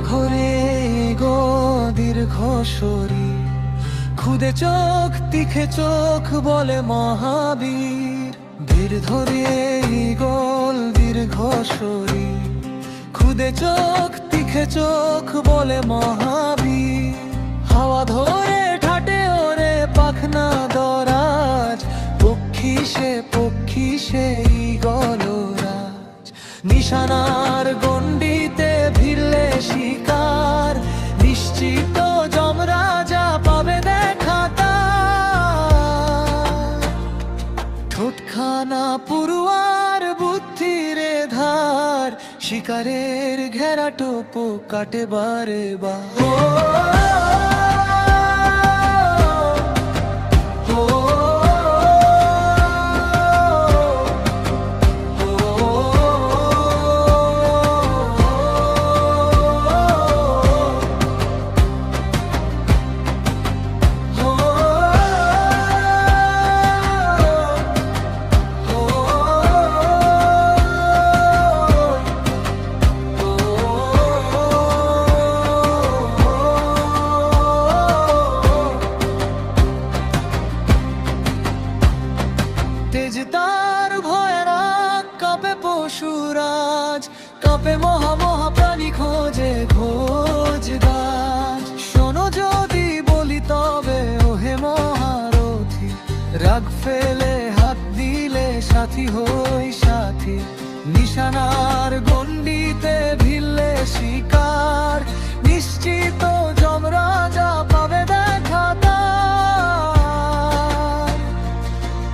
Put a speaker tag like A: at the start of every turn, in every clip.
A: ঘরে গো দীর্ঘ শরীর, খুদে চোখ তিখে চোখ বলে মহাবীর। ধীর ধরে গোল দীর্ঘ শরীর, খুদে চোখ তিখে চোখ বলে মহাবীর। হাওয়া ধরে ঠাটে ওরে পাখনা দরাজ, পক্ষী সে গলরাজ। নিশানার গণ্ডিতে ভিড়লে শিকার, নিশ্চিত যমরাজা পাবে দেখা তার। ঠোঁটখানা পুরুয়ার বুদ্ধির ধার, শিকারের ঘেরা টোপো কাটে বারে বার। তেজ তার ভয়রা কাঁপে পশুরাজ, কাঁপে মহাপ্রাণী খোঁজে খোঁজ গাছ। শোনো যদি বলি তবে ওহে মহারথী, রাগ ফেলে হাত দিলে সাথী হই সাথী। নিশানার গণ্ডিতে ভিড়লে শিকার, নিশ্চিত যমরাজা পাবে দেখা তার।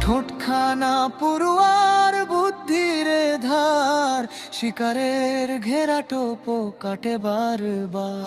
A: ঠোঁটখানা পুরুয়ার বুদ্ধির ধার, শিকারের ঘেরা টোপো কাটে বারবার।